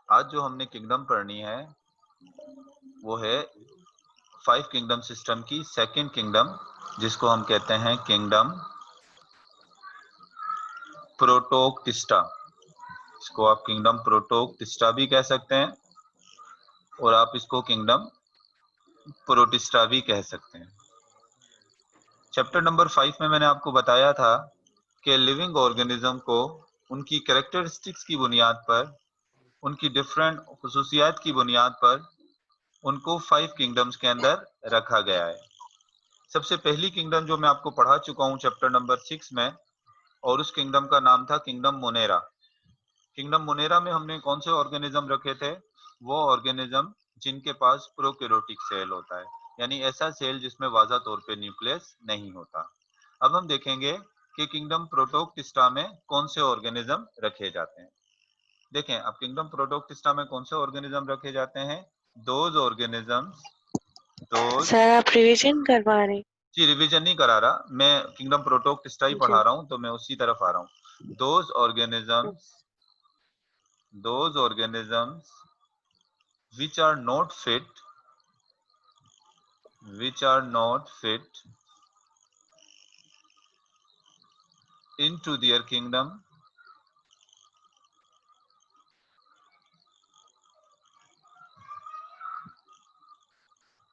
आज जो हमने किंगडम पढ़नी है वो है 5 किंगडम सिस्टम की सेकंड किंगडम, जिसको हम कहते हैं किंगडम प्रोटोक्टिस्टा। इसको आप किंगडम प्रोटोक्टिस्टा भी कह सकते हैं और आप इसको किंगडम प्रोटिस्टा भी कह सकते हैं। चैप्टर नंबर 5 में मैंने आपको बताया था कि लिविंग ऑर्गेनिज्म को उनकी कैरेक्टरिस्टिक्स की बुनियाद पर, उनकी डिफरेंट खुसूसियात की बुनियाद पर उनको 5 किंगडम्स के अंदर रखा गया है। सबसे पहली किंगडम जो मैं आपको पढ़ा चुका हूं चैप्टर नंबर 6 में, और उस किंगडम का नाम था किंगडम मोनेरा। किंगडम मोनेरा में हमने कौन से ऑर्गेनिज्म रखे थे? वो ऑर्गेनिज्म जिनके पास प्रोकैरियोटिक सेल होता है, यानी ऐसा सेल जिसमें वाज़ा तौर पे न्यूक्लियस नहीं होता। अब हम देखेंगे कि किंगडम प्रोटोक्टिस्टा में कौन से ऑर्गेनिज्म रखे जाते हैं। देखें, अब किंगडम प्रोटोक्टिस्टा में कौन से ऑर्गेनिज्म रखे जाते हैं? Those organisms, those. सर आप रिवीजन करवा रहे हैं? जी, रिवीजन नहीं करा रहा मैं, किंगडम प्रोटोक्टिस्टा ही पढ़ा जी। रहा हूं, तो मैं उसी तरफ आ रहा हूं। Those organisms which are not fit into their kingdom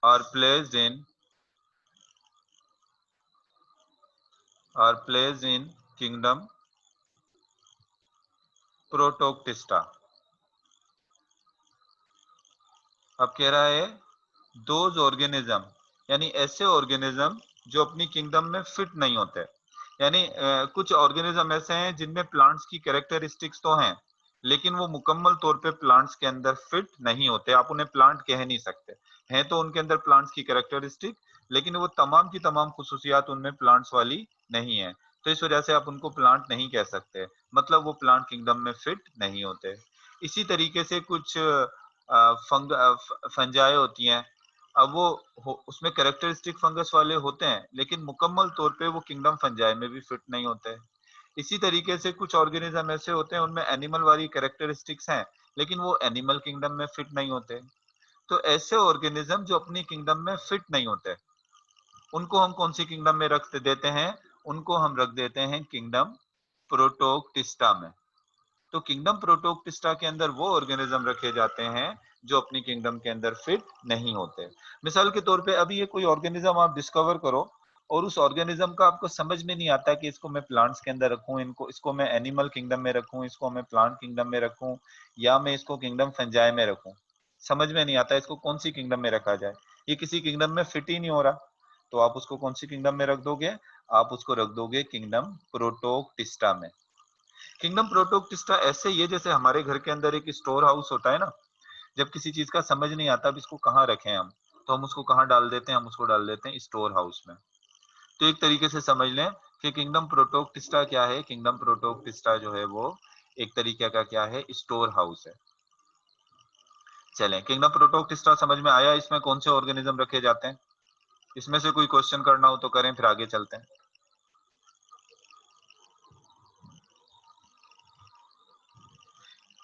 are placed in kingdom protoctista। अब कह रहा है दोज ऑर्गेनिज्म, यानी ऐसे ऑर्गेनिज्म जो अपनी किंगडम में फिट नहीं होते। यानी कुछ ऑर्गेनिज्म ऐसे हैं जिनमें प्लांट्स की कैरेक्टरिस्टिक्स तो हैं, लेकिन वो मुकम्मल तौर पे प्लांट्स के अंदर फिट नहीं होते। आप उन्हें प्लांट कह नहीं सकते, हैं तो उनके अंदर प्लांट्स की कैरेक्टरिस्टिक, लेकिन वो तमाम की तमाम खुसूसियात उनमें प्लांट्स वाली नहीं है। तो इस वजह से आप उनको प्लांट नहीं कह सकते, मतलब वो प्लांट किंगडम में फिट नहीं होते। इसी तरीके से कुछ फंजाई होती हैं। अब वो उसमें कैरेक्टरिस्टिक फंगस वाले होते हैं, लेकिन मुकम्मल तौर पे वो किंगडम फंजाई में भी फिट नहीं होते। इसी तरीके से कुछ ऑर्गेनिज्म ऐसे होते हैं उनमें एनिमल वाली कैरेक्टरिस्टिक्स हैं, लेकिन वो एनिमल किंगडम में फिट नहीं होते। तो ऐसे ऑर्गेनिज्म जो अपनी किंगडम में फिट नहीं होते, उनको हम कौन सी किंगडम में रख देते हैं? उनको हम रख देते हैं किंगडम प्रोटोक्टिस्टा में। तो किंगडम प्रोटोक्टिस्टा के अंदर वो ऑर्गेनिज्म रखे जाते हैं जो अपनी किंगडम के अंदर फिट नहीं होते। मिसाल के तौर पे अभी ये कोई ऑर्गेनिज्म आप डिस्कवर करो और उस ऑर्गेनिज्म का आपको समझ में नहीं आता कि इसको मैं प्लांट्स के अंदर रखूं, इसको मैं एनिमल किंगडम में रखूं, इसको मैं प्लांट किंगडम में रखूं, या मैं इसको किंगडम फंजाई में रखूं। समझ में नहीं आता इसको कौन सी किंगडम में रखा जाए। ये किसी किंगडम में फिट ही नहीं हो रहा, तो आप उसको कौन सी किंगडम में रख दोगे? आप उसको रख दोगे किंगडम प्रोटोक्टिस्टा में। किंगडम प्रोटोक्टिस्टा ऐसे ही है जैसे हमारे घर के अंदर एक स्टोर हाउस होता है ना। जब किसी चीज का समझ नहीं आता अब इसको कहाँ रखें हम, तो हम उसको कहाँ डाल देते हैं? हम उसको डाल देते हैं स्टोर हाउस में। तो एक तरीके से समझ लें कि किंगडम प्रोटोक्टिस्टा क्या है। किंगडम प्रोटोक्टिस्टा जो है वो एक तरीके का क्या है? स्टोर हाउस है। चलें, किंगडम प्रोटोक्टिस्टा समझ में आया। इसमें कौन से ऑर्गेनिज्म रखे जाते हैं? इसमें से कोई क्वेश्चन करना हो तो करें, फिर आगे चलते हैं।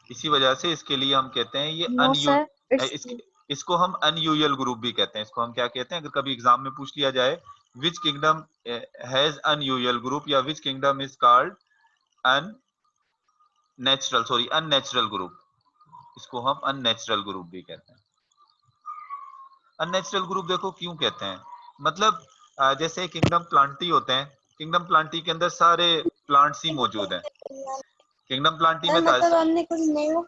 इसी वजह से इसके लिए हम कहते हैं ये नो सर, इट्स इसको हम अनयूजुअल ग्रुप भी कहते हैं। इसको हम क्या कहते हैं? अगर कभी एग्जाम में पूछ लिया जाए which kingdom has unusual group, या which kingdom is called unnatural group, इसको हम अननेचुरल ग्रुप भी कहते हैं। अननेचुरल ग्रुप देखो क्यों कहते हैं, मतलब जैसे किंगडम प्लांटी होते हैं, किंगडम प्लांटी के अंदर सारे प्लांट्स ही मौजूद हैं। किंगडम प्लांटी सर में मतलब हमने कुछ नया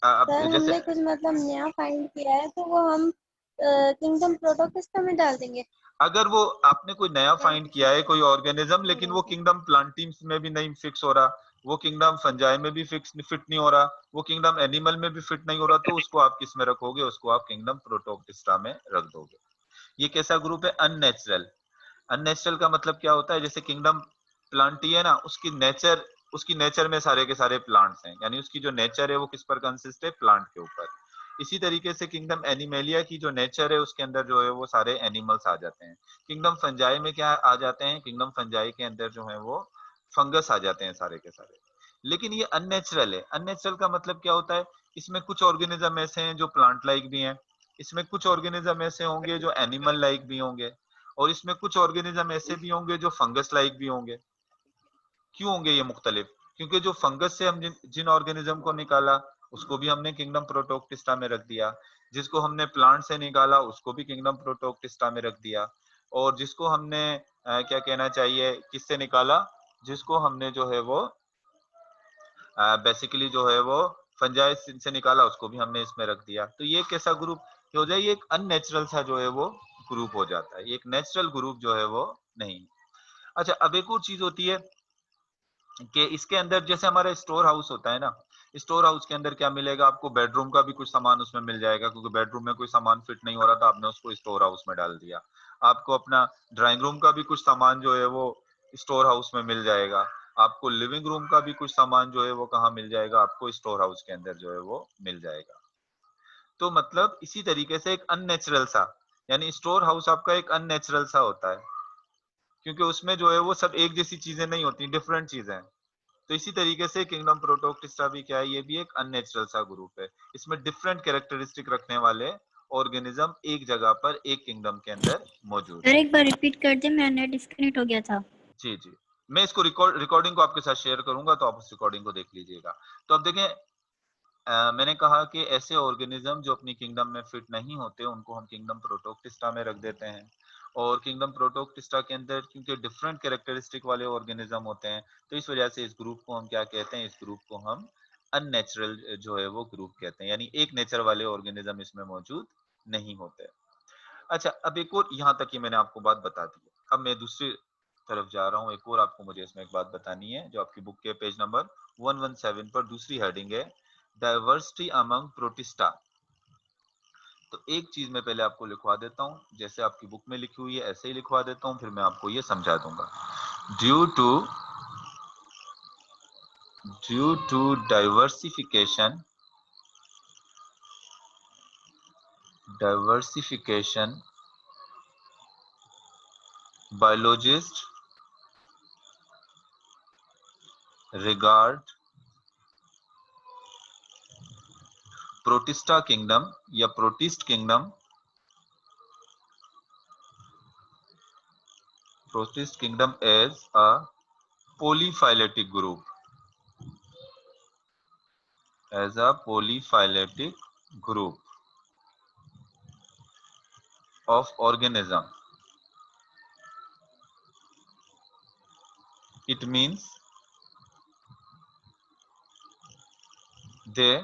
अब सर जैसे हमने कुछ मतलब नया फाइंड किया है तो वो हम किंगडम प्रोटोक्टिस्टा में डाल देंगे। अगर वो आपने कोई नया फाइंड किया है कोई ऑर्गेनिज्म, लेकिन वो किंगडम प्लांटिम्स में भी नहीं फिक्स हो रहा, वो किंगडम फंजाई में भी फिट नहीं हो रहा, वो किंगडम एनिमल में भी फिट नहीं हो रहा, तो उसको आप किस में रखोगे? उसको आप किंगडम प्रोटोक्टिस्टा में रख दोगे। ये कैसा ग्रुप है? अननेचुरल। अननेचुरल का मतलब क्या होता है? जैसे किंगडम प्लांटी है ना, उसकी नेचर में सारे के सारे प्लांट्स हैं, यानी उसकी जो नेचर है वो किस पर कंसिस्ट है? प्लांट के ऊपर। इसी तरीके से किंगडम एनिमेलिया की जो नेचर है उसके अंदर जो है वो सारे एनिमल्स आ जाते हैं। किंगडम फंजाई में क्या आ जाते हैं? किंगडम फंजाई के अंदर जो है वो फंगस आ जाते हैं सारे के सारे। लेकिन ये अननेचुरल है। अननेचुरल का मतलब क्या होता है, इसमें कुछ ऑर्गेनिज्म ऐसे हैं जो प्लांट लाइक भी हैं, इसमें कुछ ऑर्गेनिज्म ऐसे होंगे जो एनिमल लाइक भी होंगे, और इसमें कुछ ऑर्गेनिज्म ऐसे भी होंगे जो फंगस लाइक भी होंगे। क्यों होंगे ये मुख्तलिफ? क्योंकि जो फंगस से हम जिन ऑर्गेनिज्म को निकाला उसको भी हमने किंगडम प्रोटोक्टिस्टा में रख दिया, जिसको हमने प्लांट से निकाला उसको भी किंगडम प्रोटोक्टिस्टा में रख दिया, और जिसको हमने क्या कहना चाहिए किससे निकाला, जिसको हमने जो है वो बेसिकली जो है वो फंजाई से निकाला उसको भी हमने इसमें रख दिया। तो ये कैसा ग्रुप हो जाए, ये एक अननेचुरल सा जो है वो ग्रुप हो जाता है, ये एक नेचुरल ग्रुप जो है वो नहीं। अच्छा, अब एक और चीज होती है कि इसके अंदर जैसे हमारा स्टोर हाउस होता है ना, स्टोर हाउस के अंदर क्या मिलेगा आपको, बेडरूम का भी कुछ सामान उसमें मिल जाएगा, क्योंकि बेडरूम में कोई सामान फिट नहीं हो रहा था, आपने उसको स्टोर हाउस में डाल दिया। आपको अपना ड्राइंग रूम का भी कुछ सामान जो है वो स्टोर हाउस में मिल जाएगा। आपको लिविंग रूम का भी कुछ सामान जो है वो कहाँ मिल जाएगा, आपको स्टोर हाउस के अंदर जो है वो मिल जाएगा। तो मतलब इसी तरीके से एक अननेचुरल सा, यानी स्टोर हाउस आपका एक अननेचुरल सा होता है, क्योंकि उसमें जो है वो सब एक जैसी चीजें नहीं होती, डिफरेंट चीजें हैं। तो इसी तरीके से किंगडम प्रोटोक्टिस्टा भी क्या है, ये भी एक अननेचुरल सा ग्रुप है। इसमें डिफरेंट कैरेक्टरिस्टिक रखने वाले ऑर्गेनिज्म एक जगह पर एक किंगडम के अंदर मौजूद सर है। एक बार रिपीट कर दे, मेरा नेट डिस्कनेक्ट हो गया था। जी जी, मैं इसको रिकॉर्डिंग को आपके साथ शेयर करूंगा, तो आप उस रिकॉर्डिंग को देख लीजिएगा। तो अब देखें, मैंने कहा कि ऐसे ऑर्गेनिज्म जो अपनी किंगडम में फिट नहीं होते उनको हम किंगडम प्रोटोक्टिस्टा में रख देते हैं, और किंगडम प्रोटोक्टिस्टा के अंदर क्योंकि डिफरेंट कैरेक्टरिस्टिक वाले ऑर्गेनिज्म होते हैं, तो इस वजह से इस ग्रुप को हम क्या कहते हैं, इस ग्रुप को हम अननेचुरल जो है वो ग्रुप कहते हैं, यानी एक नेचर वाले ऑर्गेनिज्म इसमें मौजूद नहीं होते। अच्छा, अब एक और, यहाँ तक ही मैंने आपको बात बता दी, अब मैं दूसरी तरफ जा रहा हूँ। एक और आपको मुझे इसमें एक बात बतानी है, जो आपकी बुक के पेज नंबर 117 पर दूसरी हेडिंग है, डाइवर्सिटी अमंग प्रोटिस्टा। तो एक चीज मैं पहले आपको लिखवा देता हूँ, जैसे आपकी बुक में लिखी हुई है ऐसे ही लिखवा देता हूँ, फिर मैं आपको ये समझा दूंगा। Due to diversification biologist regard Protista kingdom या protist kingdom as a polyphyletic group of organism. It means they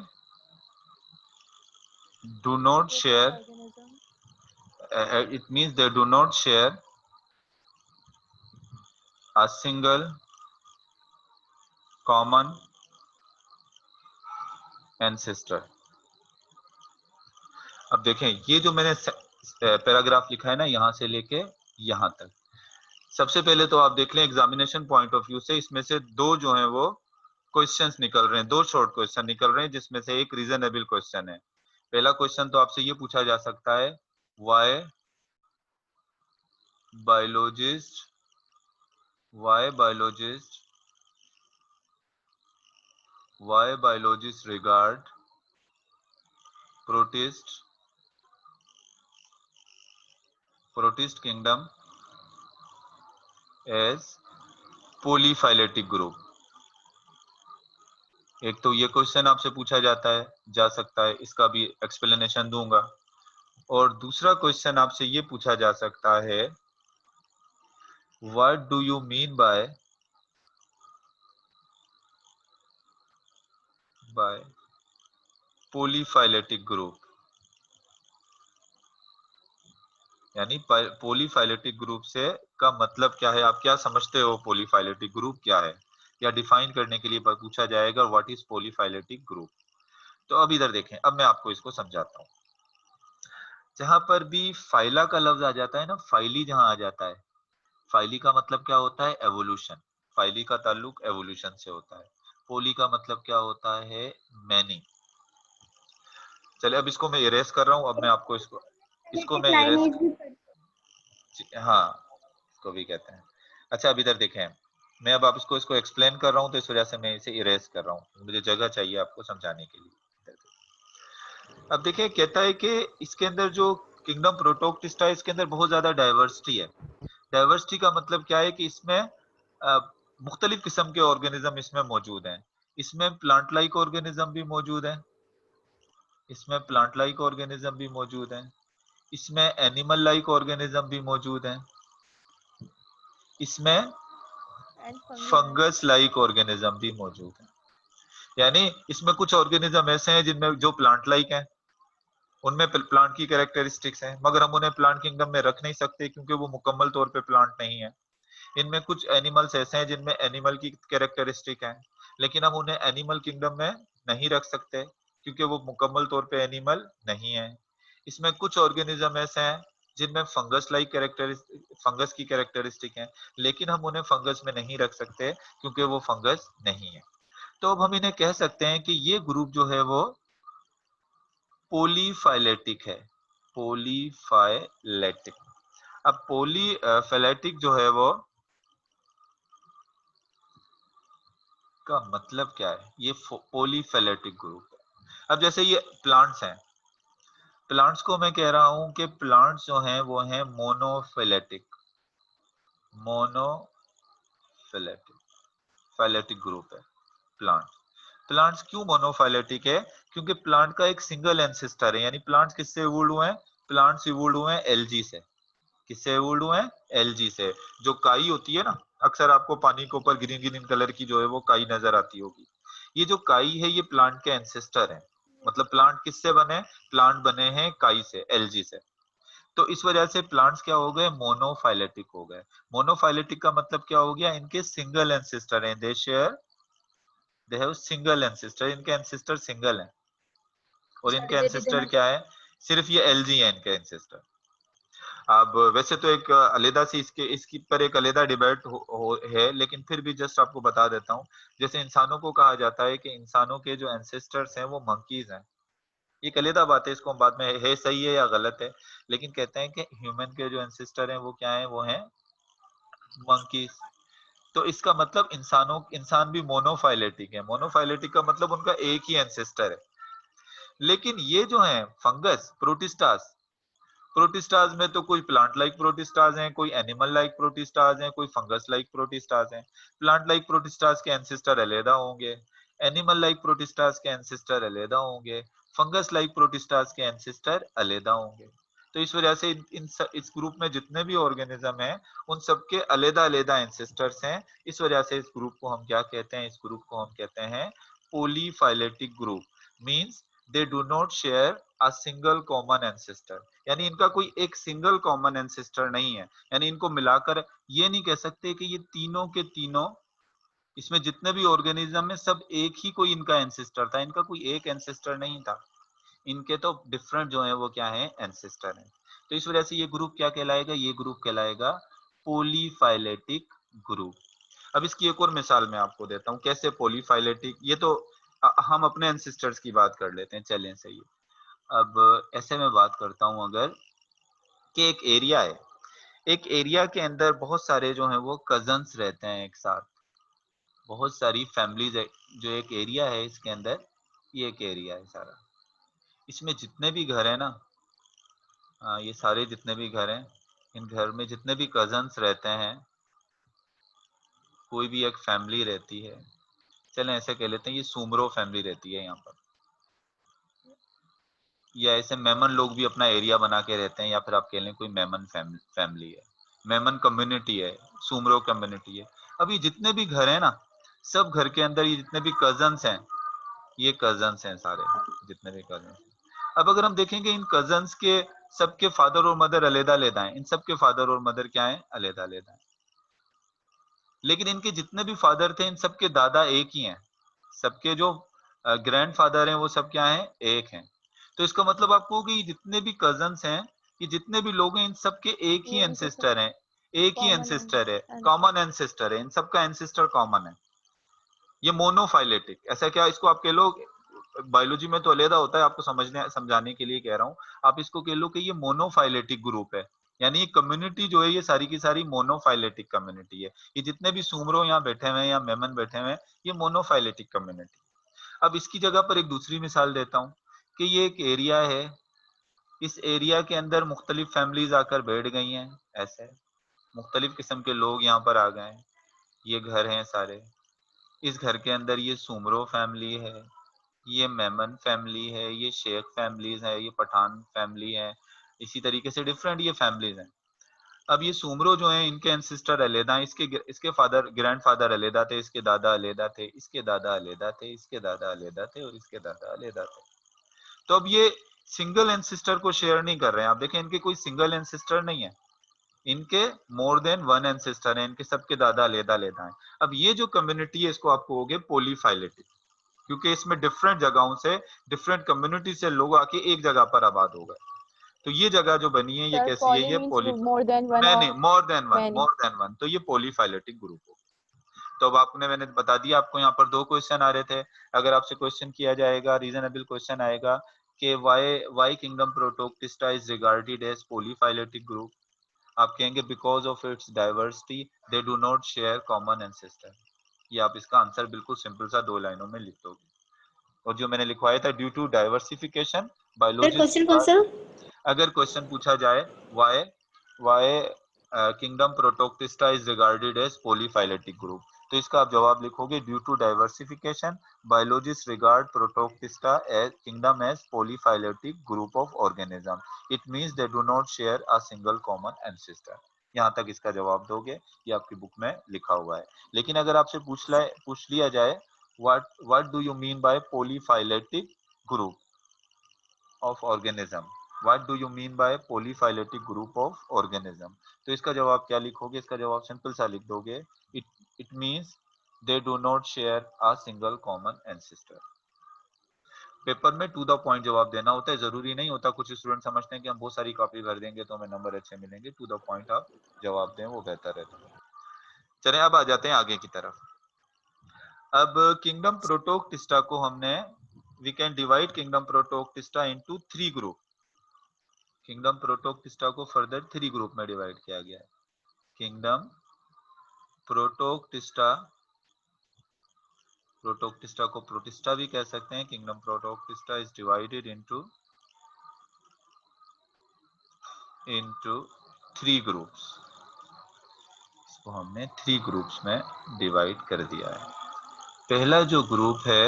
do not share a single common ancestor. अब देखें, ये जो मैंने पैराग्राफ लिखा है ना, यहां से लेके यहां तक, सबसे पहले तो आप देख लें एग्जामिनेशन पॉइंट ऑफ व्यू से, इसमें से दो जो हैं वो क्वेश्चंस निकल रहे हैं, दो शॉर्ट क्वेश्चन निकल रहे हैं, जिसमें से एक रीजनेबल क्वेश्चन है। पहला क्वेश्चन तो आपसे ये पूछा जा सकता है, why biologist regard protist kingdom as polyphyletic group। एक तो ये क्वेश्चन आपसे पूछा जा सकता है, इसका भी एक्सप्लेनेशन दूंगा। और दूसरा क्वेश्चन आपसे ये पूछा जा सकता है, what do you mean by polyphyletic group, यानी पोलीफाइलेटिक ग्रुप से का मतलब क्या है, आप क्या समझते हो पोलीफाइलेटिक ग्रुप क्या है, या डिफाइन करने के लिए पूछा जाएगा व्हाट इज पोलीफाइलेटिक ग्रुप। तो अब इधर देखें, अब मैं आपको इसको समझाता हूँ। जहां पर भी फाइला का लफ्ज आ जाता है ना, फाइली जहां आ जाता है, फाइली का मतलब क्या होता है, एवोल्यूशन, फाइली का ताल्लुक एवोल्यूशन से होता है। पोली का मतलब क्या होता है, मैनी। चलिए अब इसको मैं इरेज कर रहा हूँ, अब मैं आपको इसको मैं इरेज, हाँ इसको भी कहते हैं। अच्छा अब इधर देखें, मैं अब आप इसको एक्सप्लेन कर रहा हूँ तो इस वजह से मैं इसे इरेज कर रहा हूँ, मुझे जगह चाहिए आपको समझाने के लिए। अब देखिए कहता है कि इसके अंदर जो किंगडम प्रोटोक्टिस्टा है इसके अंदर बहुत ज्यादा डाइवर्सिटी है। डाइवर्सिटी का मतलब क्या है कि इसमें मुख्तलिफ किस्म के ऑर्गेनिज्म इसमें मौजूद हैं। इसमें प्लांट लाइक ऑर्गेनिज्म भी मौजूद है, इसमें प्लांट लाइक ऑर्गेनिज्म भी मौजूद है, इसमें एनिमल लाइक ऑर्गेनिज्म भी मौजूद है, इसमें and fungi. Fungus like organism भी मौजूद है। यानी इसमें कुछ ऑर्गेनिज्म ऐसे हैं जिनमें जो प्लांट लाइक हैं, उनमें प्लांट की कैरेक्टरिस्टिक्स हैं, मगर हम उन्हें प्लांट किंगडम में रख नहीं सकते क्योंकि वो मुकम्मल तौर पे प्लांट नहीं है। इनमें कुछ एनिमल्स ऐसे हैं जिनमें एनिमल की कैरेक्टरिस्टिक है, लेकिन हम उन्हें एनिमल किंगडम में नहीं रख सकते क्योंकि वो मुकम्मल तौर पे एनिमल नहीं है। इसमें कुछ ऑर्गेनिज्म ऐसे हैं जिनमें फंगस लाइक फंगस की कैरेक्टरिस्टिक है, लेकिन हम उन्हें फंगस में नहीं रख सकते क्योंकि वो फंगस नहीं है। तो अब हम इन्हें कह सकते हैं कि ये ग्रुप जो है वो पोलीफाइलेटिक है, पोलीफाइलेटिक। अब पोलीफाइलेटिक जो है वो का मतलब क्या है, ये पोलीफाइलेटिक ग्रुप है। अब जैसे ये प्लांट्स हैं, प्लांट्स को मैं कह रहा हूं कि प्लांट्स जो हैं वो हैं मोनोफिलेटिक, मोनोफिलेटिक, फाइलेटिक ग्रुप है प्लांट्स। प्लांट्स क्यों मोनोफाइलेटिक है? क्योंकि प्लांट का एक सिंगल एंसेस्टर है। यानी प्लांट्स किससे इवोल्व हुए हैं? प्लांट्स इवोल्व हुए हैं एल्गी से। किससे इवोल्व हुए हैं? एल्गी से। जो काई होती है ना, अक्सर आपको पानी के ऊपर ग्रीन ग्रीन कलर की जो है वो काई नजर आती होगी। ये जो काई है ये प्लांट के एंसेस्टर है। मतलब प्लांट किससे बने? प्लांट बने हैं काई से, एल्गी से। तो इस वजह से प्लांट्स क्या हो गए? मोनोफाइलेटिक हो गए। मोनोफाइलेटिक का मतलब क्या हो गया? इनके सिंगल एंसेस्टर हैं, दे हैव सिंगल एंसेस्टर, इनके एंसेस्टर सिंगल हैं। और इनके एंसेस्टर क्या है? सिर्फ ये एल्गी है इनके एंसेस्टर। अब वैसे तो एक अलग सी इसकी पर एक अलग डिबेट है, लेकिन फिर भी जस्ट आपको बता देता हूँ। जैसे इंसानों को कहा जाता है कि इंसानों के जो एंसेस्टर्स हैं वो मंकीज हैं। एक अलग बात है, इसको हम बाद में है सही है या गलत है, लेकिन कहते हैं कि ह्यूमन के जो एंसेस्टर हैं वो क्या है? वो हैं मंकीज। तो इसका मतलब इंसान भी मोनोफाइलेटिक है। मोनोफाइलेटिक का मतलब उनका एक ही एंसेस्टर है। लेकिन ये जो है फंगस, प्रोटिस्टास, प्रोटिस्टाज में तो कोई प्लांट लाइक प्रोटिस्टाज हैं, कोई एनिमल लाइक प्रोटिस्टाज हैं, कोई फंगस लाइक प्रोटिस्टाज हैं। प्लांट लाइक प्रोटिस्टाज के एंसेस्टर अलग होंगे, एनिमल लाइक प्रोटिस्टाज के एंसेस्टर अलग होंगे, फंगस लाइक प्रोटिस्टाज के एंसेस्टर अलग होंगे। तो इस वजह से इस ग्रुप में जितने भी ऑर्गेनिज्म हैं उन सबके अलग अलग एंसेस्टर्स हैं। इस वजह से इस ग्रुप को हम क्या कहते हैं? इस ग्रुप को हम कहते हैं polyphyletic group. Means they do not share a single common ancestor. यानी इनका कोई एक सिंगल कॉमन एंसेस्टर नहीं है। यानी इनको मिलाकर ये नहीं कह सकते कि ये तीनों के तीनों, इसमें जितने भी ऑर्गेनिज्म है सब एक ही कोई इनका एंसेस्टर था। इनका कोई एक एंसेस्टर नहीं था, इनके तो डिफरेंट जो है वो क्या है? एंसेस्टर है। तो इस वजह से ये ग्रुप क्या कहलाएगा? ये ग्रुप कहलाएगा पोलीफाइलेटिक ग्रुप। अब इसकी एक और मिसाल मैं आपको देता हूँ कैसे पोलीफाइलेटिक। ये तो हम अपने एंसेस्टर्स की बात कर लेते हैं, चलें सही है। अब ऐसे में बात करता हूं अगर कि एक एरिया है, एक एरिया के अंदर बहुत सारे जो हैं वो कजन्स रहते हैं एक साथ, बहुत सारी फैमिलीज है। जो एक एरिया है इसके अंदर, ये एक एरिया है सारा, इसमें जितने भी घर है ना, ये सारे जितने भी घर हैं, इन घर में जितने भी कजन्स रहते हैं, कोई भी एक फैमिली रहती है। चलें ऐसे कह लेते हैं ये सुमरो फैमिली रहती है यहाँ पर, या ऐसे मेमन लोग भी अपना एरिया बना के रहते हैं, या फिर आप कह लें कोई मेमन फैमिली है, मेमन कम्युनिटी है, सुमरो कम्युनिटी है। अब ये जितने भी घर हैं ना, सब घर के अंदर ये जितने भी कजन्स हैं, ये कजन्स हैं सारे, जितने भी कजन्स। अब अगर हम देखेंगे इन कजन्स के सबके फादर और मदर अलग अलग हैं, इन सबके फादर और मदर क्या है? अलग अलग हैं। लेकिन इनके जितने भी फादर थे इन सबके दादा एक ही हैं। सबके जो ग्रैंडफादर हैं वो सब क्या हैं? एक हैं। तो इसका मतलब आपको कि जितने भी कजन्स हैं, ये जितने भी लोग हैं, इन सबके एक ही एंसेस्टर हैं, एक ही एंसेस्टर है, कॉमन एंसेस्टर है, इन सबका एंसेस्टर कॉमन है। ये मोनोफाइलेटिक, ऐसा क्या इसको आप कह लो, बायोलॉजी में तो अलग होता है, आपको समझाने के लिए कह रहा हूं। आप इसको कह लो कि ये मोनोफाइलेटिक ग्रुप है। यानी ये कम्युनिटी जो है ये सारी की सारी मोनोफाइलेटिक कम्युनिटी है। ये जितने भी सुमरो यहाँ बैठे हुए हैं या मेमन बैठे हुए हैं, ये मोनोफाइलेटिक कम्युनिटी। अब इसकी जगह पर एक दूसरी मिसाल देता हूँ कि ये एक एरिया है, इस एरिया के अंदर मुख्तलिफ फैमिलीज आकर बैठ गई हैं, ऐसे मुख्तलिफ किस्म के लोग यहाँ पर आ गए हैं, ये घर हैं सारे, इस घर के अंदर ये सुमरो फैमिली है, ये मेमन फैमिली है, ये शेख फैमिलीज है, ये पठान फैमिली है, इसी तरीके से डिफरेंट ये फैमिलीज हैं। अब ये सुमरो जो हैं इनके एंसिस्टर अलहदा हैं, इसके फादर ग्रैंडफादर अलहदा थे, इसके दादा अलहदा थे, इसके दादा अलहदा थे, इसके दादा अलहदा थे और इसके दादा अलहदा थे। तो अब ये सिंगल एंसिस्टर को शेयर नहीं कर रहे हैं। आप देखें इनके कोई सिंगल एंसिस्टर नहीं है, इनके मोर देन वन एंसिस्टर है, इनके सबके दादा अलहदा अलहदा हैं। अब ये जो कम्युनिटी है इसको आप कहोगे पॉलीफाइलेटिक, क्योंकि इसमें डिफरेंट जगहों से डिफरेंट कम्युनिटी से लोग आके एक जगह पर आबाद हो गए। तो ये जगह जो बनी है ये Sir, कैसी है, poly ये means poly more than one नहीं or more than many. One, तो ये पॉलीफाइलेटिक ग्रुप हो। तो अब आपने मैंने बता दिया आपको, यहाँ पर 2 क्वेश्चन आ रहे थे। अगर आपसे क्वेश्चन किया जाएगा, रीजनेबल क्वेश्चन आएगा कि why kingdom protoctista is regarded as polyphyletic group, आप कहेंगे because of its diversity they do not share common ancestor. ये आप इसका आंसर बिल्कुल सिंपल सा 2 लाइनों में लिख दोगे। और जो मैंने लिखवाया था due to diversification sir biologist, question कौन सा? अगर क्वेश्चन पूछा जाए why kingdom protoctista is regarded as polyphyletic group, तो इसका आप जवाब लिखोगे due to diversification biologist regard protoctista as kingdom as polyphyletic group of organism, it means they do not share a single common ancestor. यहाँ तक इसका जवाब दोगे, ये आपकी बुक में लिखा हुआ है। लेकिन अगर आपसे पूछ लिया जाए what do you mean by polyphyletic group of organism, what do you mean by polyphyletic group of organism, तो इसका जवाब क्या लिखोगे? इसका जवाब सिंपल सा लिख दोगे, it means they do not share a single common ancestor। Paper में टू द पॉइंट जवाब देना होता है, जरूरी नहीं होता। कुछ स्टूडेंट समझते हैं कि हम बहुत सारी कॉपी भर देंगे तो हमें नंबर अच्छे मिलेंगे। टू द पॉइंट आप जवाब दें, वो बेहतर है। चलें अब आ जाते हैं आगे की तरफ। अब किंगडम प्रोटोक्टिस्टा को हमने we can divide kingdom protoctista into 3 group। Kingdom Protoctista को फर्दर 3 ग्रुप में डिवाइड किया गया है। किंगडम प्रोटोक्टिस्टा, प्रोटोक्टिस्टा को प्रोटिस्टा भी कह सकते हैं। Kingdom protoctista is divided into 3 groups. इसको हमने 3 ग्रुप्स में डिवाइड कर दिया है। पहला जो ग्रुप है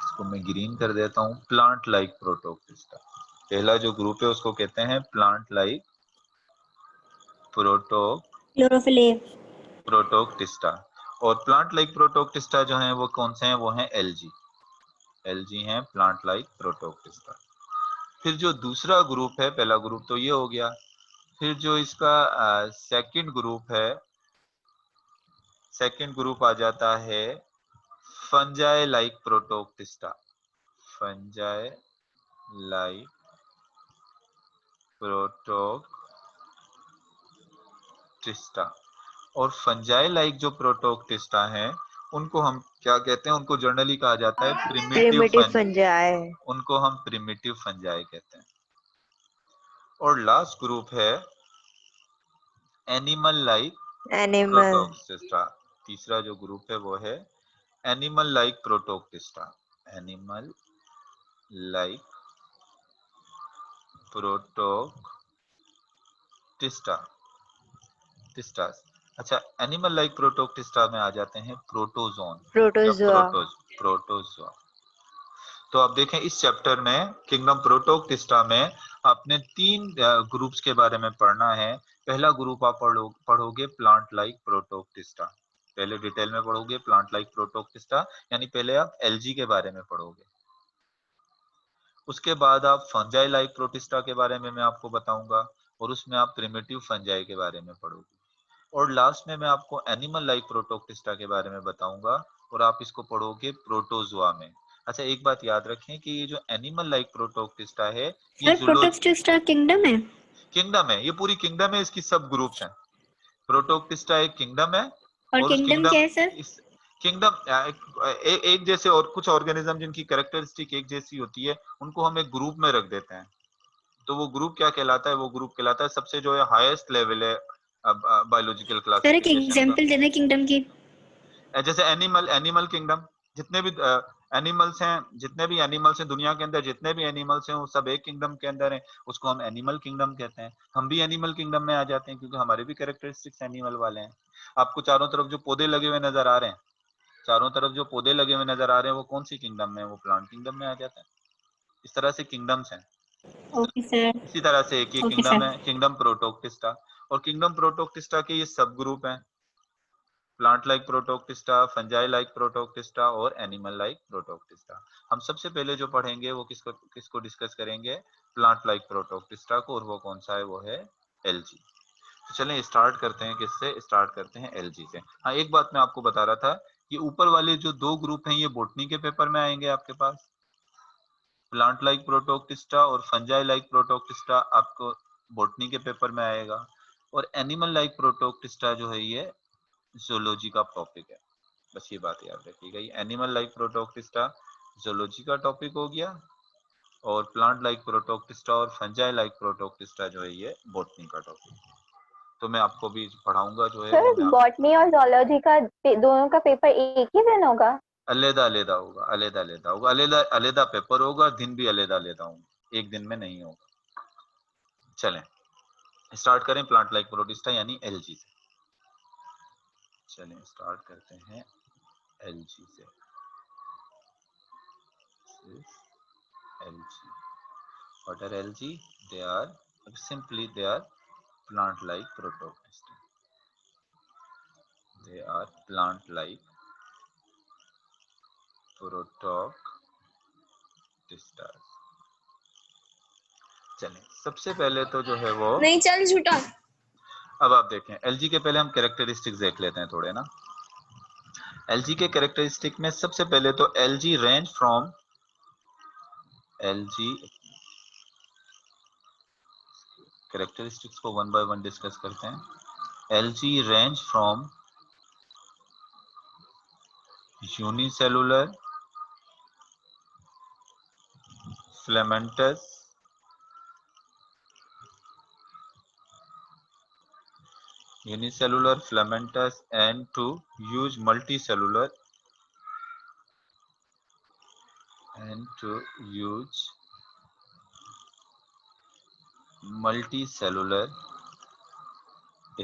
इसको मैं ग्रीन कर देता हूं, प्लांट लाइक प्रोटोक्टिस्टा। पहला जो ग्रुप है उसको कहते हैं प्लांट लाइक प्रोटोक्टिस्टा। और प्लांट लाइक प्रोटोक्टिस्टा जो है वो कौन से हैं? वो हैं एलजी हैं प्लांट लाइक प्रोटोक्टिस्टा। फिर जो दूसरा ग्रुप है, पहला ग्रुप तो ये हो गया, फिर जो इसका सेकंड ग्रुप है, सेकंड ग्रुप आ जाता है fungi like Protoctista. Fungi like Protoctista. और फंजाई लाइक जो प्रोटोक्टिस्टा हैं उनको हम क्या कहते हैं? उनको जनरली कहा जाता है प्रिमिटिव फंजाई, उनको हम प्रिमिटिव फंजाई कहते हैं। और लास्ट ग्रुप है एनिमल लाइक प्रोटोक्टिस्टा। तीसरा जो ग्रुप है वो है animal like Protoctista. Animal like Protoctista. अच्छा, एनिमल लाइक प्रोटोक्टिस्टा में आ जाते हैं प्रोटोजोआ। तो आप देखें इस चैप्टर में किंगडम प्रोटोक्टिस्टा में आपने 3 ग्रुप्स के बारे में पढ़ना है। पहला ग्रुप आप पढ़ोगे प्लांट लाइक प्रोटोक्टिस्टा, पहले डिटेल में पढ़ोगे प्लांट लाइक प्रोटोक्टिस्टा, यानी पहले आप एलजी के बारे में पढ़ोगे। उसके बाद आप फंजाई लाइक प्रोटिस्टा के बारे में मैं आपको बताऊंगा और उसमें आप प्रिमिटिव फंजाई के बारे में पढ़ोगे। और लास्ट में मैं आपको एनिमल लाइक प्रोटोक्टिस्टा के बारे में बताऊंगा और आप इसको पढ़ोगे प्रोटोजोआ में। अच्छा, एक बात याद रखें कि ये जो एनिमल लाइक प्रोटोक्टिस्टा है ये प्रोटोक्टिस्टा किंगडम है, ये पूरी किंगडम है, इसकी सब ग्रुप्स हैं। प्रोटोक्टिस्टा एक किंगडम है और किंगडम क्या है सर? किंगडम एक जैसे और कुछ ऑर्गेनिज्म जिनकी कैरेक्टरिस्टिक एक जैसी होती है उनको हम एक ग्रुप में रख देते हैं। तो वो ग्रुप क्या कहलाता है? वो ग्रुप कहलाता है सबसे जो है हाईएस्ट लेवल है बायोलॉजिकल सर एक क्लासिफिकेशन का। एग्जांपल देना किंगडम की। जैसे एनिमल किंगडम, जितने भी एनिमल्स हैं, जितने भी एनिमल्स हैं दुनिया के अंदर, जितने भी एनिमल्स हैं वो सब एक किंगडम के अंदर हैं, उसको हम एनिमल किंगडम कहते हैं। हम भी एनिमल किंगडम में आ जाते हैं क्योंकि हमारे भी कैरेक्टरिस्टिक्स एनिमल वाले हैं। आपको चारों तरफ जो पौधे लगे हुए नजर आ रहे हैं, चारों तरफ जो पौधे लगे हुए नजर आ रहे हैं, वो कौन सी किंगडम में? वो प्लांट किंगडम में आ जाता है। इस तरह से किंगडम्स हैं। Okay sir. इसी तरह से एक ही ओके किंगडम सर। है, किंगडम प्रोटोक्टिस्टा। और किंगडम प्रोटोक्टिस्टा के ये सब ग्रुप हैं, plant like Protoctista, fungi like Protoctista और एनिमल लाइक प्रोटोक्टिस्टा। हम सबसे पहले जो पढ़ेंगे वो किसको किसको डिस्कस करेंगे? प्लांट लाइक प्रोटोक्टिस्टा को, और वो कौन सा है? वो है एलजी। तो चलें स्टार्ट करते हैं, किससे स्टार्ट करते हैं? एलजी से। हाँ, एक बात मैं आपको बता रहा था कि ऊपर वाले जो दो ग्रुप हैं ये बोटनी के पेपर में आएंगे आपके पास, प्लांट लाइक प्रोटोक्टिस्टा और फंजाई लाइक प्रोटोक्टिस्टा आपको बोटनी के पेपर में आएगा, और एनिमल लाइक प्रोटोक्टिस्टा जो है ये जूलॉजी का टॉपिक है। बस ये बात याद रखिएगा, ये एनिमल लाइक प्रोटोक्टिस्टा जूलॉजी का टॉपिक हो गया, और प्लांट लाइक प्रोटोक्टिस्टा और फंजाई लाइक प्रोटोक्टिस्टा जो है ये बॉटनी का टॉपिक। तो मैं आपको भी पढ़ाऊंगा जो है वो सर मैं आप बॉटनी और जोलॉजी का दोनों का पेपर एक ही दिन होगा? अलग अलग होगा, अलग अलग होगा, अलग अलग पेपर होगा, दिन भी अलग अलग होंगे, एक दिन में नहीं होगा। चलें स्टार्ट करें प्लांट लाइक प्रोटिस्टा यानी एलजी से। चलें स्टार्ट करते हैं एलजी से। LG, what are algae? They are simply they are plant like protoctista. They are plant like protoctista. चलें सबसे पहले तो जो है वो नहीं चल झूठा। अब आप देखें एलजी के पहले हम कैरेक्टरिस्टिक्स देख लेते हैं थोड़े ना। एलजी के कैरेक्टरिस्टिक में सबसे पहले तो LG range from LG characteristics को वन बाय वन डिस्कस करते हैं। LG range from unicellular filamentous unicellular filamentous and to use multicellular and to use multicellular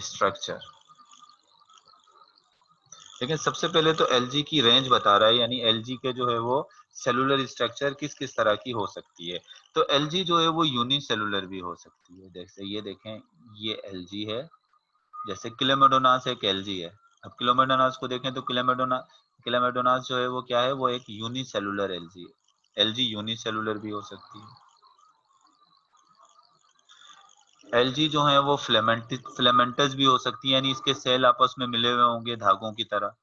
structure। लेकिन सबसे पहले तो एलजी की रेंज बता रहा है, यानी एलजी के जो है वो सेलुलर स्ट्रक्चर किस किस तरह की हो सकती है। तो एलजी जो है वो यूनिसेलुलर भी हो सकती है, जैसे ये देखें ये एलजी है, जैसे क्लेमेडोनास एक एलजी है। अब क्लेमेडोनास को देखें तो क्लेमेडोनास जो है वो क्या है? वो एक यूनिसेलुलर एलजी है। एलजी यूनिसेलुलर भी हो सकती है। एलजी जो है वो फिलामेंटस भी हो सकती है, यानी इसके सेल आपस में मिले हुए होंगे धागों की तरह,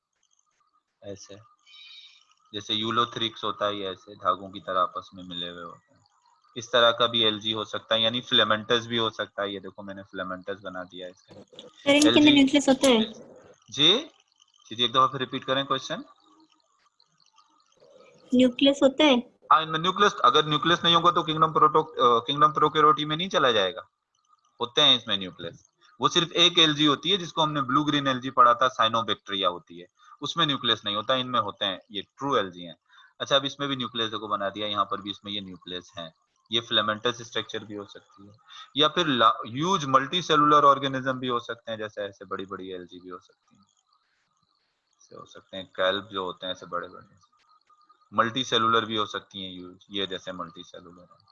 ऐसे जैसे यूलोथ्रिक्स होता है, ऐसे धागों की तरह आपस में मिले हुए होते हैं। इस तरह का भी एलजी हो सकता है, यानी फिलामेंटस भी हो सकता है। ये देखो मैंने फिलामेंटस बना दिया है इसका। सर इनके अंदर एलजी न्यूक्लियस होता है? जी जी, एक दफा फिर रिपीट करें क्वेश्चन। न्यूक्लियस होता है? हाँ, इनमें न्यूक्लियस, अगर न्यूक्लियस नहीं होगा तो किंगडम प्रोकैरियोटी में नहीं चला जाएगा। होते हैं इसमें न्यूक्लियस। वो सिर्फ एक एलजी होती है जिसको हमने ब्लू ग्रीन एलजी पढ़ा था, साइनोबैक्टीरिया होती है, उसमें न्यूक्लियस नहीं होता, इनमें होते हैं, ये ट्रू एलजी हैं। अच्छा, अब इसमें भी न्यूक्लियस देखो बना दिया, यहाँ पर भी इसमें ये न्यूक्लियस है। ये फिलामेंटस स्ट्रक्चर भी हो सकती है, या फिर ह्यूज मल्टी सेलुलर ऑर्गेनिज्म भी हो सकते हैं, जैसे ऐसे बड़ी बड़ी एलजी भी हो सकती है, ऐसे हो सकते हैं। कैल्प जो होते हैं ऐसे बड़े बड़े, मल्टी सेलुलर भी हो सकती हैं यूज, ये जैसे मल्टी सेलुलर है।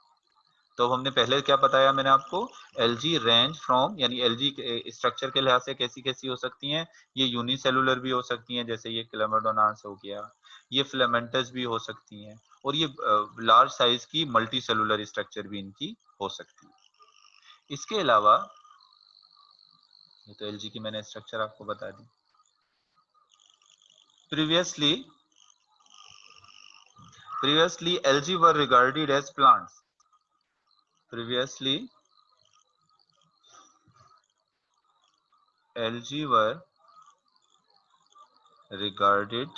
तो हमने पहले क्या बताया मैंने आपको? एलजी रेंज फ्रॉम, यानी एलजी के स्ट्रक्चर के लिहाज से कैसी कैसी हो सकती हैं? ये यूनिसेलुलर भी हो सकती हैं, जैसे ये क्लेमेडोनास हो गया, ये फिलामेंटस भी हो सकती हैं, और ये लार्ज साइज की मल्टी सेलुलर स्ट्रक्चर भी इनकी हो सकती है। इसके अलावा ये तो एलजी की मैंने स्ट्रक्चर आपको बता दी। Previously algae were regarded as plants. Previously algae were regarded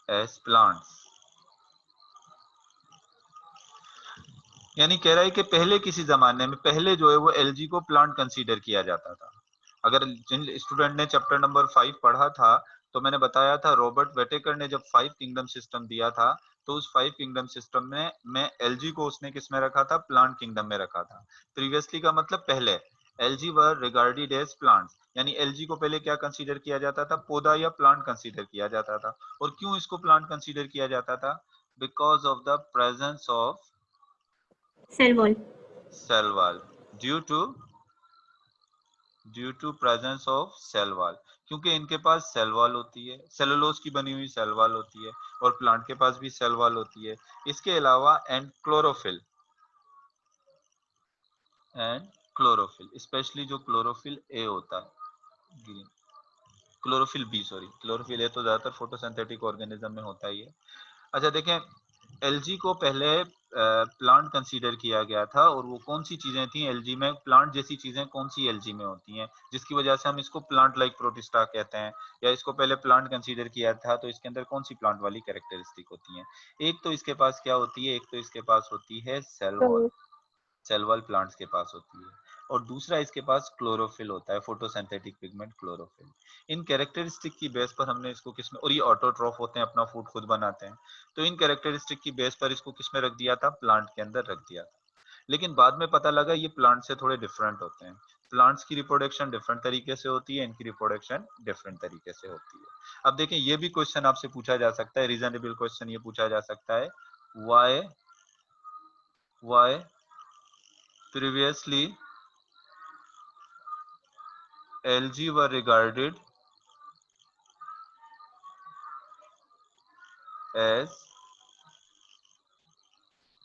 as plants. यानी कह रहा है कि पहले किसी जमाने में पहले जो है वो एलजी को प्लांट कंसीडर किया जाता था। अगर जिन स्टूडेंट ने चैप्टर नंबर 5 पढ़ा था तो मैंने बताया था रॉबर्ट वेटेकर ने जब 5 किंगडम सिस्टम दिया था तो उस 5 किंगडम सिस्टम में एलजी को उसने किस में रखा था, प्लांट किंगडम में रखा था। प्रीवियसली का मतलब पहले एलजी वर रिगार्डेड एज प्लांट्स, यानी एलजी को पहले क्या कंसीडर किया जाता था, पौधा या प्लांट कंसीडर किया जाता था। और क्यों इसको प्लांट कंसीडर किया जाता था, because of the presence of cell wall. Cell wall, due to presence of cell wall, क्योंकि इनके पास सेल वॉल होती है, सेलुलोज की बनी हुई सेल वॉल होती है और प्लांट के पास भी सेल वॉल होती है। इसके अलावा एंड क्लोरोफिल स्पेशली जो क्लोरोफिल ए होता है, green chlorophyll b, sorry chlorophyll a तो ज्यादातर फोटोसिंथेटिक ऑर्गेनिज्म में होता ही है। अच्छा देखें, एलजी को पहले प्लांट कंसीडर किया गया था और वो कौन सी चीजें थी एलजी में, प्लांट जैसी चीजें कौन सी एलजी में होती हैं जिसकी वजह से हम इसको प्लांट लाइक प्रोटिस्टा कहते हैं, या इसको पहले प्लांट कंसीडर किया था तो इसके अंदर कौन सी प्लांट वाली कैरेक्टरिस्टिक होती हैं। एक तो इसके पास क्या होती है, एक तो इसके पास होती है cell wall, cell wall plants के पास होती है, और दूसरा इसके पास क्लोरोफिल होता है, फोटोसिंथेटिक पिगमेंट क्लोरोफिल। इन कैरेक्टरिस्टिक की बेस पर हमने इसको किसमें, और ये ऑटोट्रॉफ होते हैं, अपना फूड खुद बनाते हैं, तो इन कैरेक्टरिस्टिक की बेस पर इसको किसमें रख दिया था, प्लांट के अंदर रख दिया था। लेकिन बाद में पता लगा ये प्लांट से थोड़े डिफरेंट होते हैं, प्लांट्स की रिप्रोडक्शन डिफरेंट तरीके से होती है, इनकी रिप्रोडक्शन डिफरेंट तरीके से होती है। अब देखें ये भी क्वेश्चन आपसे पूछा जा सकता है, रीजनेबल क्वेश्चन ये पूछा जा सकता है, why previously algae were regarded as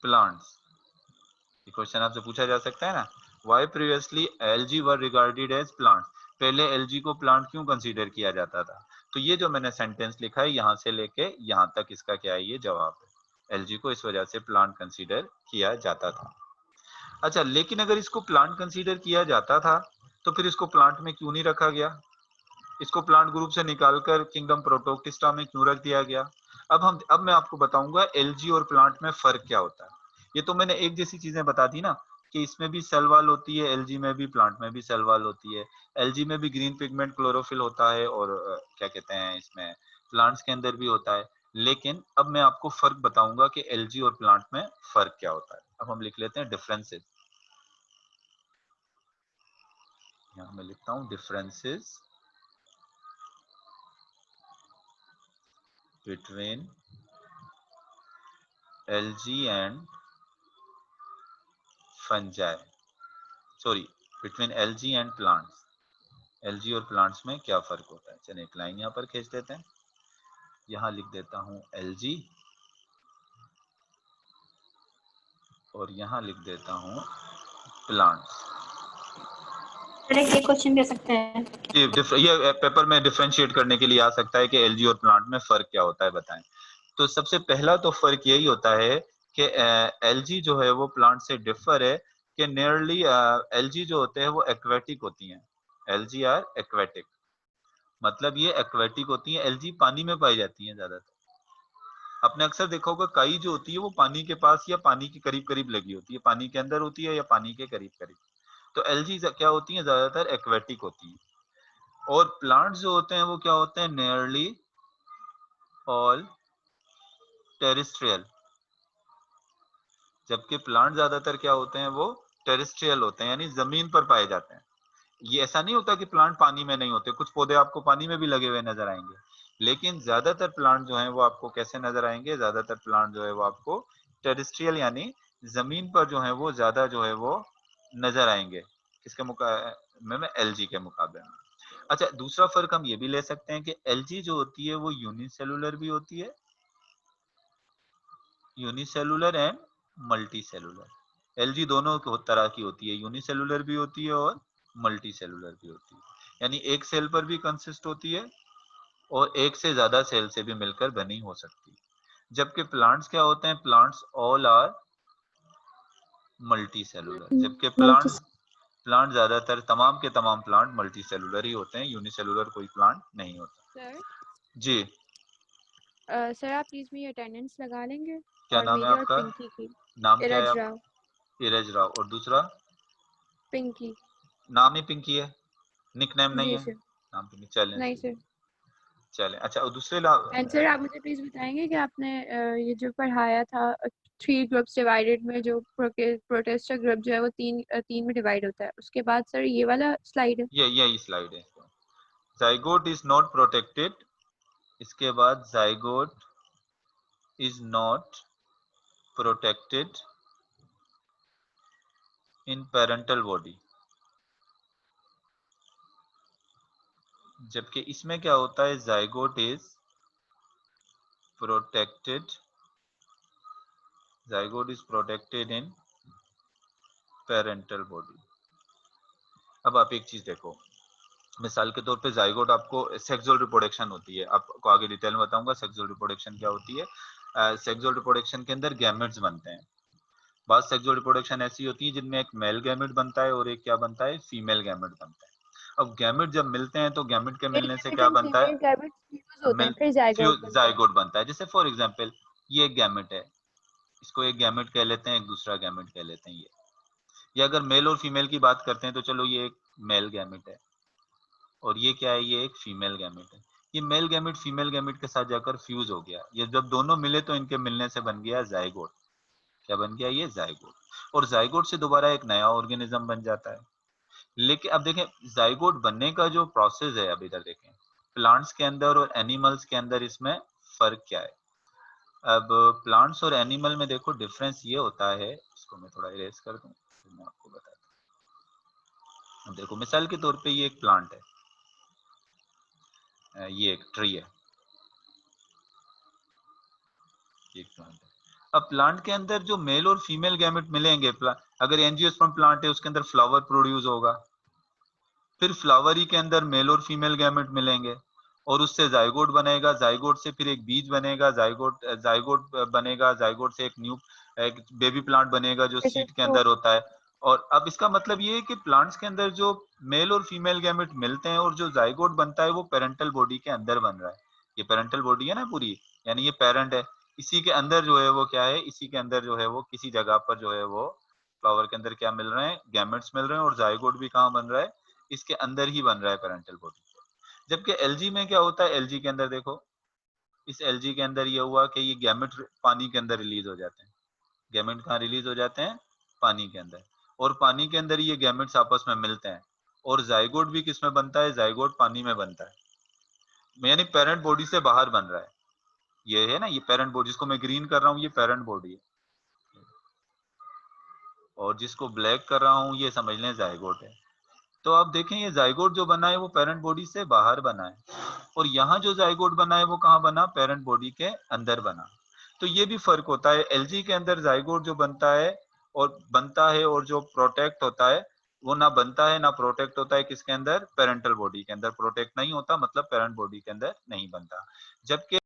plants। ये क्वेश्चन आपसे पूछा जा सकता है ना, why previously algae were regarded as plants, पहले एलजी को प्लांट क्यों कंसीडर किया जाता था। तो ये जो मैंने सेंटेंस लिखा है यहाँ से लेके यहाँ तक इसका क्या है, ये जवाब है, एलजी को इस वजह से प्लांट कंसीडर किया जाता था। अच्छा लेकिन अगर इसको प्लांट कंसीडर किया जाता था तो फिर इसको प्लांट में क्यों नहीं रखा गया, इसको प्लांट ग्रुप से निकालकर किंगडम प्रोटोक्टिस्टा में क्यों रख दिया गया। अब मैं आपको बताऊंगा एलजी और प्लांट में फर्क क्या होता है। ये तो मैंने एक जैसी चीजें बता दी ना, कि इसमें भी सेल वॉल होती है, एलजी में भी, प्लांट में भी सेल वॉल होती है, एलजी में भी ग्रीन पिगमेंट क्लोरोफिल होता है, और क्या कहते हैं इसमें प्लांट्स के अंदर भी होता है। लेकिन अब मैं आपको फर्क बताऊंगा कि एलजी और प्लांट में फर्क क्या होता है। अब हम लिख लेते हैं डिफरेंसेस, यहाँ मैं लिखता हूँ differences between algae and fungi, sorry between algae and plants, LG और प्लांट्स में क्या फर्क होता है। चलिए एक लाइन यहाँ पर खींच देते हैं, यहाँ लिख देता हूँ एलजी और यहाँ लिख देता हूँ प्लांट्स। ये क्वेश्चन भी हो सकता है, ये पेपर में डिफरेंशिएट करने के लिए आ सकता है कि एलजी और प्लांट में फर्क क्या होता है, बताएं। तो सबसे पहला तो फर्क यही होता है कि एलजी जो है वो प्लांट से डिफर है कि नियरली एलजी जो होते हैं वो एक्वेटिक होती हैं, एलजी आर एक्वेटिक, मतलब ये एक्वेटिक होती हैं, एलजी पानी में पाई जाती हैं ज्यादातर। आपने अक्सर देखा होगा काई जो होती है वो पानी के पास या पानी के करीब करीब लगी होती है, पानी के अंदर होती है या पानी के करीब करीब। तो एलजी क्या होती हैं, ज्यादातर एक्वेटिक होती हैं। और प्लांट्स जो होते हैं वो क्या होते हैं, नियरली ऑल टेरेस्ट्रियल, जबकि प्लांट ज्यादातर क्या होते हैं, वो टेरेस्ट्रियल होते हैं, यानी जमीन पर पाए जाते हैं। ये ऐसा नहीं होता कि प्लांट पानी में नहीं होते, कुछ पौधे आपको पानी में भी लगे हुए नजर आएंगे, लेकिन ज्यादातर प्लांट जो हैं वो आपको कैसे नजर आएंगे, ज्यादातर प्लांट जो है वो आपको टेरेस्ट्रियल यानी जमीन पर जो है वो ज्यादा जो है वो नजर आएंगे, किसके मुकाबले में, एलजी के मुकाबले में। अच्छा दूसरा फर्क हम ये भी ले सकते हैं कि एलजी जो होती है वो यूनिसेलुलर भी होती है, unicellular and multi cellular. LG दोनों तरह की होती है, यूनिसेलुलर भी होती है और मल्टी सेलुलर भी होती है, यानी एक सेल पर भी कंसिस्ट होती है और एक से ज्यादा सेल से भी मिलकर बनी हो सकती है। जबकि प्लांट्स क्या होते हैं, plants all are multicellular, जबकि प्लांट ज्यादातर तमाम के तमाम प्लांट मल्टी सेलुलर ही होते हैं, यूनिसेलुलर कोई प्लांट नहीं होता। सर जी सर आप प्लीज मेरी अटेंडेंस लगा लेंगे, क्या और नाम है मेरी और आपका, पिंकी की। नाम क्या है इरज आपका, राव। नीरज राव। और दूसरा पिंकी। नाम ही पिंकी है, निक नेम नहीं जी है, सर। नाम पिंकी। चलें नहीं सर। चलें। अच्छा, और दूसरे एंड सर आप मुझे प्लीज बताएंगे कि आपने ये जो पढ़ाया था 3 ग्रुप्स डिवाइडेड में, जो प्रोटेस्टर ग्रुप जो है वो तीन में डिवाइड होता है, उसके बाद सर ये वाला स्लाइड है। ये यही स्लाइड है। जाइगोट इज नॉट प्रोटेक्टेड, इसके बाद zygote is not protected in parental body. जबकि इसमें क्या होता है, zygote is protected, zygote is protected in parental body. अब आप एक चीज देखो, मिसाल के तौर पे जाइगोट आपको सेक्सुअल रिप्रोडक्शन होती है, आपको आगे डिटेल में बताऊंगा सेक्सुअल रिप्रोडक्शन क्या होती है। सेक्सुअल रिप्रोडक्शन के अंदर गैमेट्स बनते हैं। बाद सेक्सुअल रिप्रोडक्शन ऐसी होती है जिनमें एक मेल गैमेट बनता है और एक क्या बनता है, फीमेल गैमेट बनता है। अब गैमेट जब मिलते हैं तो गैमेट के मिलने से क्या बनता है, फीमेल गैमेट्स फ्यूज होते हैं, फिर जाइगोट बनता है। जाइगोट बनता है। जैसे फॉर एग्जांपल ये एक गैमेट है, इसको एक गैमेट कह लेते हैं, एक दूसरा गैमेट कह लेते हैं। ये अगर मेल और फीमेल की बात करते हैं तो चलो ये एक मेल गैमेट है और ये क्या है, ये एक फीमेल गैमेट है। ये मेल गैमेट फीमेल गैमेट के साथ जाकर फ्यूज हो गया, ये जब दोनों मिले तो इनके मिलने से बन गया जाइगोट। क्या बन गया, ये जाइगोट। और जाइगोट से दोबारा एक नया ऑर्गेनिज्म बन जाता है। लेकिन अब देखें जाइगोट बनने का जो प्रोसेस है, अब इधर देखें प्लांट्स के अंदर और एनिमल्स के अंदर इसमें फर्क क्या है। अब प्लांट्स और एनिमल में देखो डिफरेंस ये होता है, इसको मैं थोड़ा इरेज कर दूं फिर मैं आपको बताता हूं। अब देखो मिसाल के तौर पे ये एक प्लांट है, ये एक ट्री है, ये एक प्लांट है। अब प्लांट के अंदर जो मेल और फीमेल गैमेट मिलेंगे, अगर एंजियोस्पर्म प्लांट है उसके अंदर फ्लावर प्रोड्यूस होगा, फिर फ्लावर ही के अंदर मेल और फीमेल गैमेट मिलेंगे और उससे जाइगोट बनेगा, जाइगोट से फिर एक बीज बनेगा, जाइगोट जाइगोट बनेगा, जाइगोट से एक बेबी प्लांट बनेगा जो फिर से सीड के फ्रूट। अंदर होता है। और अब इसका मतलब ये है कि प्लांट्स के अंदर जो मेल और फीमेल गैमेट मिलते हैं और जो जाइगोट बनता है वो पेरेंटल बॉडी के अंदर बन रहा है। ये पेरेंटल बॉडी है ना पूरी, यानी ये पेरेंट है, इसी के अंदर जो है वो क्या है, इसी के अंदर जो है वो किसी जगह पर जो है वो फ्लावर के अंदर क्या मिल रहे हैं, गैमेट्स मिल रहे हैं। और जाइगोट भी कहाँ बन रहा है, इसके अंदर ही बन रहा है पेरेंटल बॉडी। जबकि एलजी में क्या होता है, एलजी के अंदर देखो, इस एलजी के अंदर ये हुआ कि ये गैमेट पानी के अंदर रिलीज हो जाते हैं। गैमेट कहाँ रिलीज हो जाते हैं, पानी के अंदर। और पानी के अंदर ये गैमेट्स आपस में मिलते हैं। और जाइगोट भी किस में बनता है, जाइगोट पानी में बनता है, यानी पेरेंट बॉडी से बाहर बन रहा है। ये है ना, ये पेरेंट बॉडी जिसको मैं ग्रीन कर रहा हूँ ये पेरेंट बॉडी है, और जिसको ब्लैक कर रहा हूँ ये समझ लें जाइगोट है। तो आप देखें ये जाइगोट जो बना है वो पेरेंट बॉडी से बाहर बना है, और यहाँ जो जाइगोट बना है वो कहाँ बना, पेरेंट बॉडी के अंदर बना। तो ये भी फर्क होता है, एलजी के अंदर जाइगोट जो बनता है और जो प्रोटेक्ट होता है वो ना बनता है ना प्रोटेक्ट होता है, किसके अंदर, पेरेंटल बॉडी के अंदर प्रोटेक्ट नहीं होता, मतलब पेरेंट बॉडी के अंदर नहीं बनता। जबकि